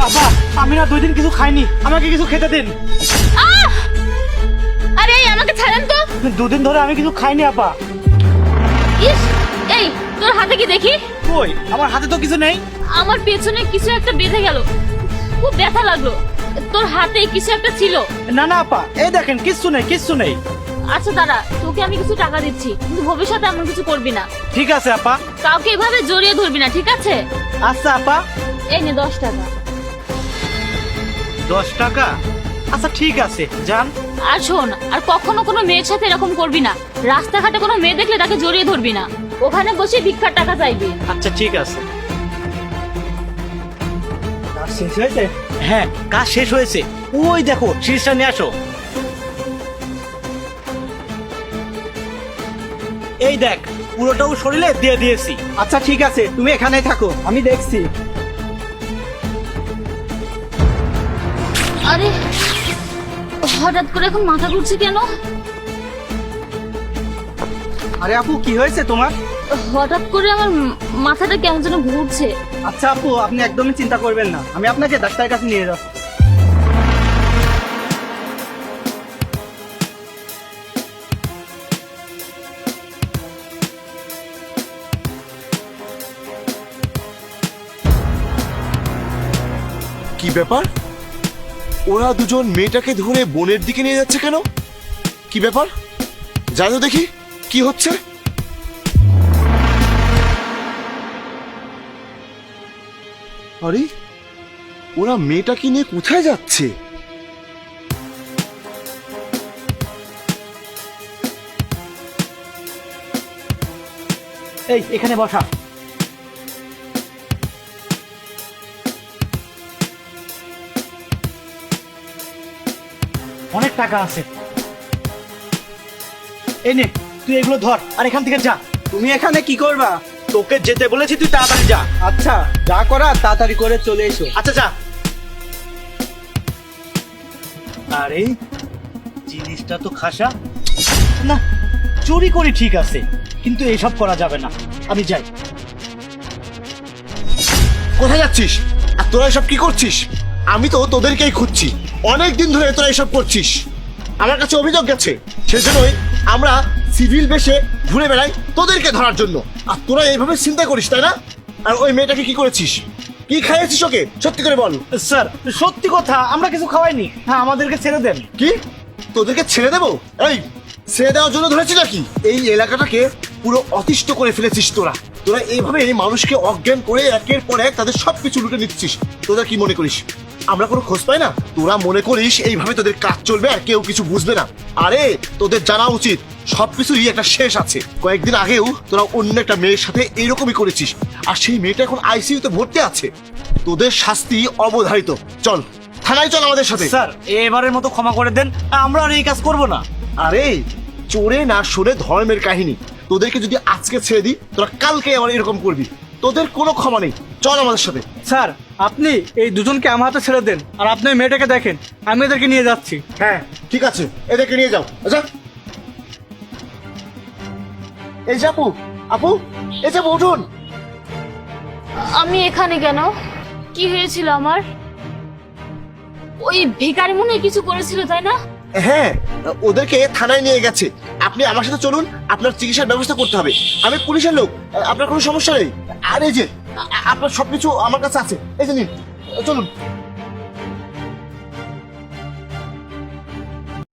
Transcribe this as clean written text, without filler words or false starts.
আপা আমি না 2 দিন কিছু খাইনি, আমাকে কিছু খেতে দিন। আহ! আরে আমাকে ছাড়েন তো। 2 দিন ধরে আমি কিছু খাইনি আপা। ইস, এই তোর হাতে কি দেখি? কই, আমার হাতে তো কিছু নেই। আমার পেছনে কিছু একটা বেঁধে গেল, খুব ব্যথা লাগলো। তোর হাতে কিছু একটা ছিল। না না আপা, এই দেখেন কিচ্ছু নেই, কিচ্ছু নেই। আচ্ছা দাঁড়া, তোকে আমি কিছু টাকা দিচ্ছি, কিন্তু ভবিষ্যতে এমন কিছু করবি না। ঠিক আছে আপা। কাউকে এভাবে জড়িয়ে ধরবি না, ঠিক আছে? আচ্ছা আপা। এই নে 10 টাকা। 10 টাকা? আচ্ছা ঠিক আছে, যান। আর শোন, আর কখনো কোনো মেয়ের সাথে এরকম করবি না। রাস্তাঘাটে কোনো মেয়ে দেখলে তাকে জড়িয়ে ধরবি না, ওখানে বসে ভিক্ষার টাকা চাইবি। আচ্ছা ঠিক আছে। কাজ শেষ হয়েছে? হ্যাঁ, কাজ শেষ হয়েছে। ওই দেখো, শীর্ষটা নিয়ে আসো। এই দেখ, পুরোটাও শরীরে দিয়ে দিয়েছি। আচ্ছা ঠিক আছে, তুমি এখানেই থাকো, আমি দেখছি। আরে হঠাৎ করে এখন মাথা ঘুরছে কেন? আরে আপু, কি হয়েছে তোমার? হঠাৎ করে আমার মাথাটা কেমন যেন ঘুরছে। আচ্ছা আপু, আপনি একদমই চিন্তা করবেন না, আমি আপনাকে ডাক্তারের কাছে নিয়ে যাচ্ছি। কি ব্যাপার? ওরা দুজন মেয়েটাকে ধরে বনের দিকে নিয়ে যাচ্ছে কেন? কি ব্যাপার? জানো দেখি কি হচ্ছে। আরে ওরা মেয়েটাকে নিয়ে কোথায় যাচ্ছে? এই এখানে বসা। অনেক টাকা আছে, এই নে, তুই এগুলো ধর আর এখান থেকে যা। তুমি এখানে কি করবা? তোকে যেতে বলেছি, তুই তাড়াতাড়ি যা। আচ্ছা, যা করার তাড়াতাড়ি করে চলে এসো। আচ্ছা যা। আরে জিনিসটা তো খাসা না, চুরি করি ঠিক আছে, কিন্তু এসব করা যাবে না। আমি যাই। কোথায় যাচ্ছিস? আর তোরা এসব কি করছিস? আমি তো তোদেরকেই খুঁজছি, অনেক দিন ধরে তোরা এসব করছিস। আমার কাছে অভিযোগ গেছে, সেজন্যই আমরা সিভিল বেশে ঘুরে বেড়াই তোদেরকে ধরার জন্য। আর তোরা এইভাবে চিন্তা করিস, তাই না? আর ওই মেয়েটাকে কি করেছিস? কি খাইয়েছিস ওকে? সত্যি করে বল। স্যার সত্যি কথা, আমরা কিছু খাওয়াইনি। হ্যাঁ, আমাদেরকে ছেড়ে দেন। কি তোদেরকে ছেড়ে দেবো? এই ছেড়ে দেওয়ার জন্য ধরেছিস নাকি? এই এলাকাটাকে পুরো অতিষ্ঠ করে ফেলেছিস তোরা। তোরা এইভাবে মানুষকে অজ্ঞান করে একের পর এক তাদের সবকিছু লুটে নিচ্ছিস। তোরা কি মনে করিস আমরা কোনো খোঁজ পাই না? তোরা মনে করিস এইভাবে তোদের কাজ চলবে আর কেউ কিছু বুঝবে না? আরে তোদের জানা উচিত সবকিছুরই একটা শেষ আছে। কয়েকদিন আগেও তোরা অন্য একটা মেয়ের সাথে এইরকমই করেছিস, আর সেই মেয়েটা এখন আইসিইউতে ভর্তি আছে। তোদের শাস্তি অবধারিত। চল থানায় চল আমাদের সাথে। স্যার এবারের মতো ক্ষমা করে দেন, আমরা আর এই কাজ করব না। আরে চোরে না সরে ধর্মের কাহিনী। তোদেরকে যদি আজকে ছেড়ে দিই, তোরা কালকে আবার এরকম করবি। তোদের কোনো ক্ষমা নেই, চল আমাদের সাথে। স্যার, আপনি এই দুজনকে আমার হাতে ছেড়ে দেন, আর আপনি এই মেয়েটাকে দেখেন, আমি এদেরকে নিয়ে যাচ্ছি। হ্যাঁ ঠিক আছে, এদেরকে নিয়ে যাও। আচ্ছা এই যে আপু, আপু এই যে উঠুন। আমি এখানে কেন? কি হয়েছিল আমার? ওই ভিখারি মনে হয় কিছু করেছিল, তাই না? হ্যাঁ, ওদেরকে থানায় নিয়ে গেছে। আপনি আমার সাথে চলুন, আপনার চিকিৎসার ব্যবস্থা করতে হবে। আমি পুলিশের লোক, আপনার কোনো সমস্যা নেই। আর এই যে আপনার সবকিছু আমার কাছে আছে, এই যে নিন, চলুন।